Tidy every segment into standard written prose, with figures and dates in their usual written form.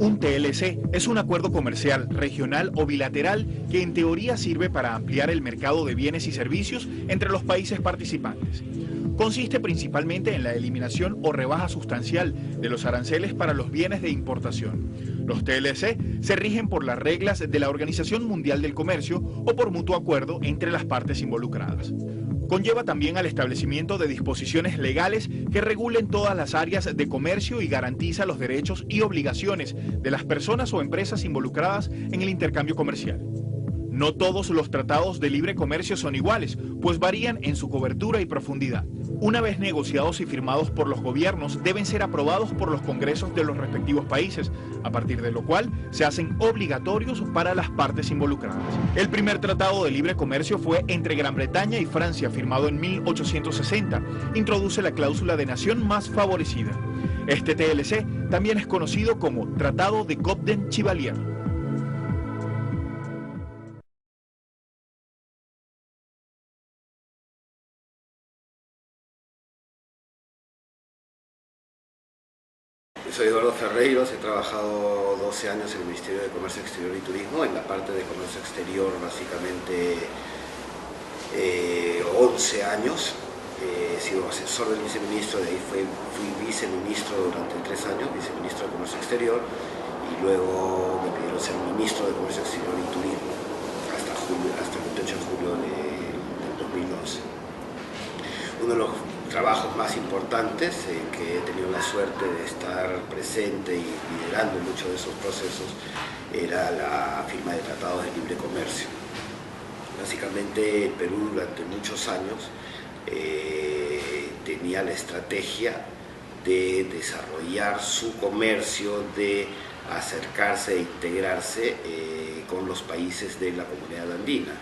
Un TLC es un acuerdo comercial, regional o bilateral que en teoría sirve para ampliar el mercado de bienes y servicios entre los países participantes. Consiste principalmente en la eliminación o rebaja sustancial de los aranceles para los bienes de importación. Los TLC se rigen por las reglas de la Organización Mundial del Comercio o por mutuo acuerdo entre las partes involucradas. Conlleva también al establecimiento de disposiciones legales que regulen todas las áreas de comercio y garantiza los derechos y obligaciones de las personas o empresas involucradas en el intercambio comercial. No todos los tratados de libre comercio son iguales, pues varían en su cobertura y profundidad. Una vez negociados y firmados por los gobiernos, deben ser aprobados por los congresos de los respectivos países, a partir de lo cual se hacen obligatorios para las partes involucradas. El primer tratado de libre comercio fue entre Gran Bretaña y Francia, firmado en 1860. Introduce la cláusula de nación más favorecida. Este TLC también es conocido como Tratado de Cobden-Chevalier. Soy Eduardo Ferreiros, he trabajado 12 años en el Ministerio de Comercio Exterior y Turismo, en la parte de comercio exterior básicamente 11 años. He sido asesor del viceministro, de ahí fui viceministro durante 3 años, viceministro de Comercio Exterior, y luego me pidieron ser ministro de Comercio Exterior y Turismo hasta el 28 de julio del 2011. Uno de los trabajos más importantes que he tenido la suerte de estar presente y liderando muchos de esos procesos era la firma de tratados de libre comercio. Básicamente el Perú durante muchos años tenía la estrategia de desarrollar su comercio, de acercarse e integrarse con los países de la comunidad andina,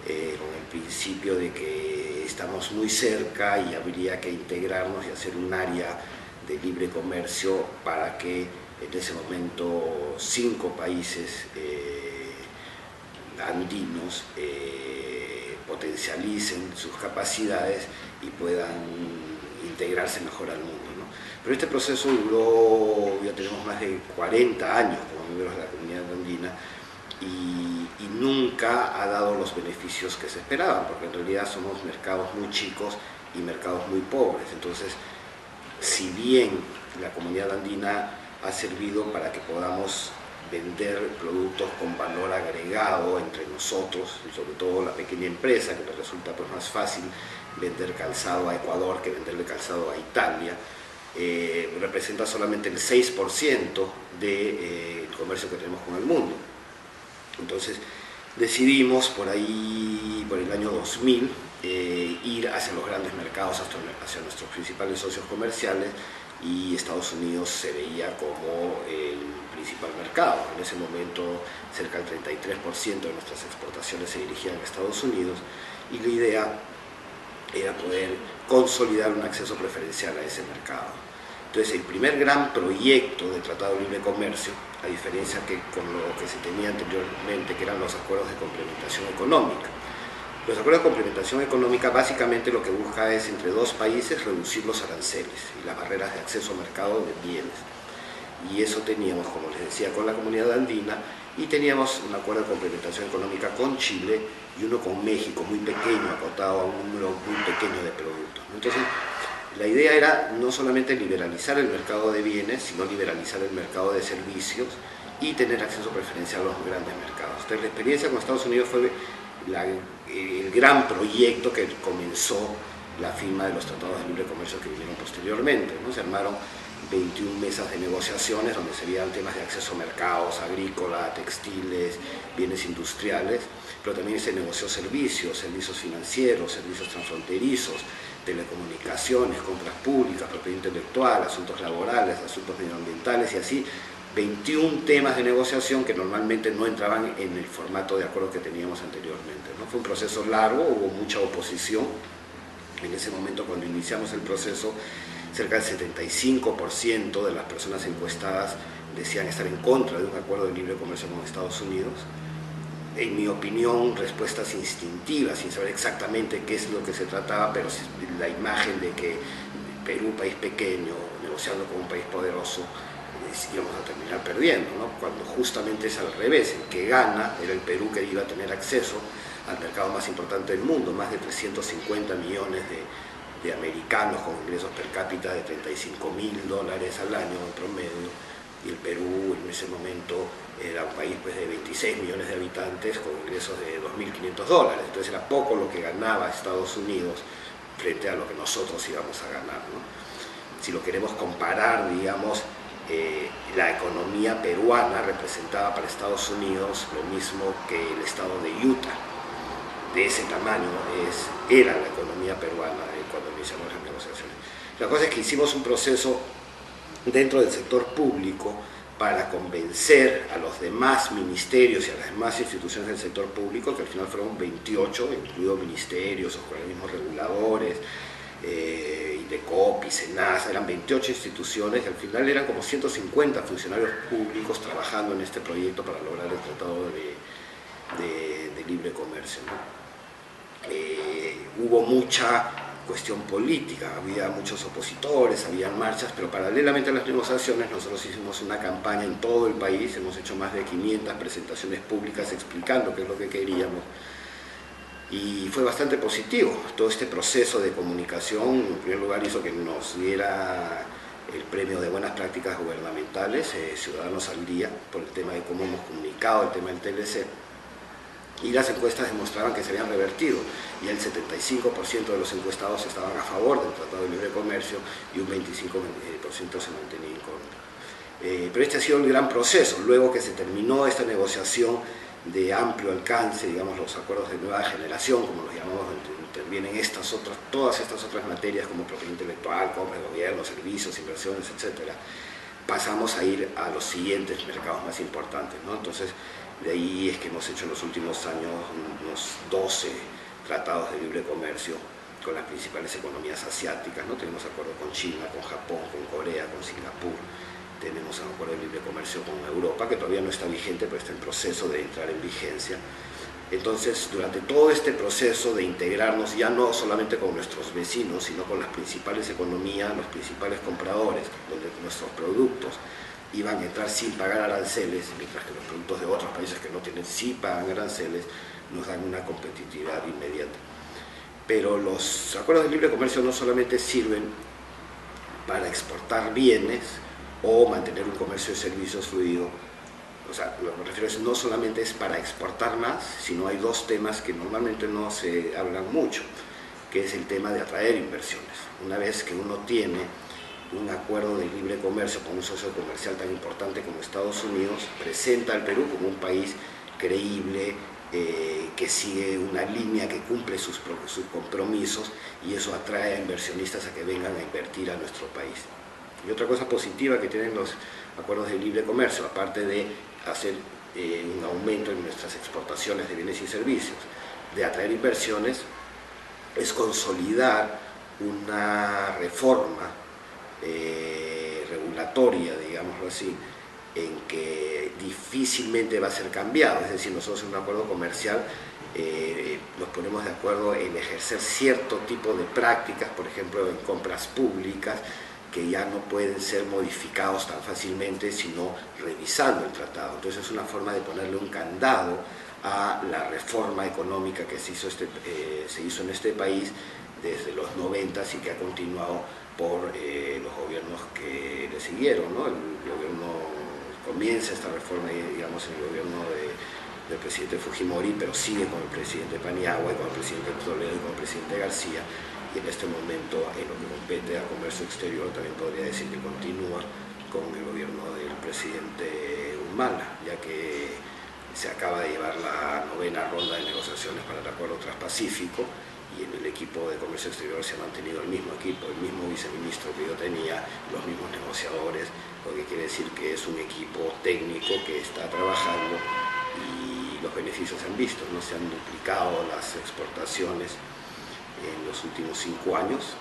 con el principio de que estamos muy cerca y habría que integrarnos y hacer un área de libre comercio para que en ese momento 5 países andinos potencialicen sus capacidades y puedan integrarse mejor al mundo, ¿no? Pero este proceso duró, ya tenemos más de 40 años como miembros de la comunidad andina, y nunca ha dado los beneficios que se esperaban, porque en realidad somos mercados muy chicos y mercados muy pobres. Entonces, si bien la comunidad andina ha servido para que podamos vender productos con valor agregado entre nosotros, y sobre todo la pequeña empresa, que le resulta pues más fácil vender calzado a Ecuador que venderle calzado a Italia, representa solamente el 6% del comercio que tenemos con el mundo. Entonces decidimos por ahí, por el año 2000, ir hacia los grandes mercados, hacia nuestros principales socios comerciales, y Estados Unidos se veía como el principal mercado. En ese momento cerca del 33% de nuestras exportaciones se dirigían a Estados Unidos, y la idea era poder consolidar un acceso preferencial a ese mercado. Entonces, el primer gran proyecto de Tratado de Libre Comercio, a diferencia que con lo que se tenía anteriormente, que eran los acuerdos de complementación económica. Los acuerdos de complementación económica básicamente lo que busca es, entre 2 países, reducir los aranceles y las barreras de acceso al mercado de bienes. Y eso teníamos, como les decía, con la comunidad andina, y teníamos un acuerdo de complementación económica con Chile y uno con México, muy pequeño, acotado a un número muy pequeño de productos. Entonces, la idea era no solamente liberalizar el mercado de bienes, sino liberalizar el mercado de servicios y tener acceso preferencial a los grandes mercados. Entonces, la experiencia con Estados Unidos fue el gran proyecto que comenzó la firma de los tratados de libre comercio que vinieron posteriormente, ¿no? Se armaron 21 mesas de negociaciones donde se veían temas de acceso a mercados, agrícola, textiles, bienes industriales, pero también se negoció servicios financieros, servicios transfronterizos, telecomunicaciones, compras públicas, propiedad intelectual, asuntos laborales, asuntos medioambientales, y así 21 temas de negociación que normalmente no entraban en el formato de acuerdo que teníamos anteriormente, ¿no? Fue un proceso largo, hubo mucha oposición. En ese momento, cuando iniciamos el proceso, cerca del 75% de las personas encuestadas decían estar en contra de un acuerdo de libre comercio con Estados Unidos. En mi opinión, respuestas instintivas, sin saber exactamente qué es lo que se trataba, pero la imagen de que Perú, país pequeño, negociando con un país poderoso, íbamos a terminar perdiendo, ¿no? Cuando justamente es al revés, el que gana era el Perú, que iba a tener acceso al mercado más importante del mundo, más de 350 millones de americanos con ingresos per cápita de $35.000 al año en promedio, y el Perú en ese momento era un país pues, de 26 millones de habitantes con ingresos de $2.500, entonces era poco lo que ganaba Estados Unidos frente a lo que nosotros íbamos a ganar, ¿no? Si lo queremos comparar, digamos, la economía peruana representaba para Estados Unidos lo mismo que el estado de Utah. De ese tamaño era la economía peruana cuando iniciamos las negociaciones. La cosa es que hicimos un proceso dentro del sector público para convencer a los demás ministerios y a las demás instituciones del sector público, que al final fueron 28, incluidos ministerios, organismos reguladores, INDECOPI, SENASA, eran 28 instituciones y al final eran como 150 funcionarios públicos trabajando en este proyecto para lograr el Tratado de Libre Comercio, ¿no? Hubo mucha cuestión política, había muchos opositores, había marchas, pero paralelamente a las negociaciones nosotros hicimos una campaña en todo el país, hemos hecho más de 500 presentaciones públicas explicando qué es lo que queríamos y fue bastante positivo. Todo este proceso de comunicación en primer lugar hizo que nos diera el premio de buenas prácticas gubernamentales, Ciudadanos al Día, por el tema de cómo hemos comunicado el tema del TLC. Y las encuestas demostraban que se habían revertido y el 75% de los encuestados estaban a favor del Tratado de Libre Comercio y un 25% se mantenía en contra. Pero este ha sido el gran proceso. Luego que se terminó esta negociación de amplio alcance, digamos los acuerdos de nueva generación, como los llamamos, intervienen todas estas otras materias como propiedad intelectual, compra de gobierno, servicios, inversiones, etc. Pasamos a ir a los siguientes mercados más importantes, ¿no? Entonces, de ahí es que hemos hecho en los últimos años unos 12 tratados de libre comercio con las principales economías asiáticas, ¿no? Tenemos acuerdos con China, con Japón, con Corea, con Singapur. Tenemos un acuerdo de libre comercio con Europa, que todavía no está vigente, pero está en proceso de entrar en vigencia. Entonces, durante todo este proceso de integrarnos, ya no solamente con nuestros vecinos, sino con las principales economías, los principales compradores, donde nuestros productos iban a entrar sin pagar aranceles, mientras que los productos de otros países que no tienen sí pagan aranceles, nos dan una competitividad inmediata. Pero los acuerdos de libre comercio no solamente sirven para exportar bienes o mantener un comercio de servicios fluido. O sea, lo que me refiero es no solamente es para exportar más, sino hay dos temas que normalmente no se hablan mucho, que es el tema de atraer inversiones. Una vez que uno tiene un acuerdo de libre comercio con un socio comercial tan importante como Estados Unidos, presenta al Perú como un país creíble, que sigue una línea que cumple sus compromisos, y eso atrae a inversionistas a que vengan a invertir a nuestro país. Y otra cosa positiva que tienen los acuerdos de libre comercio, aparte de hacer un aumento en nuestras exportaciones de bienes y servicios, de atraer inversiones, es consolidar una reforma regulatoria, digámoslo así, en que difícilmente va a ser cambiado. Es decir, nosotros en un acuerdo comercial nos ponemos de acuerdo en ejercer cierto tipo de prácticas, por ejemplo en compras públicas, que ya no pueden ser modificados tan fácilmente sino revisando el tratado. Entonces es una forma de ponerle un candado a la reforma económica que se hizo en este país desde los 90 y que ha continuado por los gobiernos que le siguieron, ¿no? El gobierno comienza esta reforma, digamos, en el gobierno del presidente Fujimori, pero sigue con el presidente Paniagua y con el presidente Toledo y con el presidente García, y en este momento, en lo que compete a comercio exterior, también podría decir que continúa con el gobierno del presidente Humala, ya que se acaba de llevar la 9ª ronda de negociaciones para el Acuerdo Transpacífico, y en el equipo de comercio exterior se ha mantenido el mismo equipo, el mismo viceministro que yo tenía, los mismos negociadores, lo que quiere decir que es un equipo técnico que está trabajando y los beneficios se han visto, ¿no? Se han duplicado las exportaciones en los últimos 5 años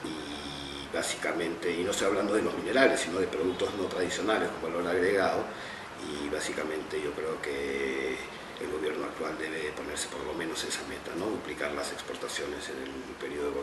y básicamente, y no estoy hablando de los minerales, sino de productos no tradicionales con valor agregado, y básicamente yo creo que el gobierno actual debe ponerse por lo menos esa meta, ¿no? Duplicar las exportaciones en el periodo de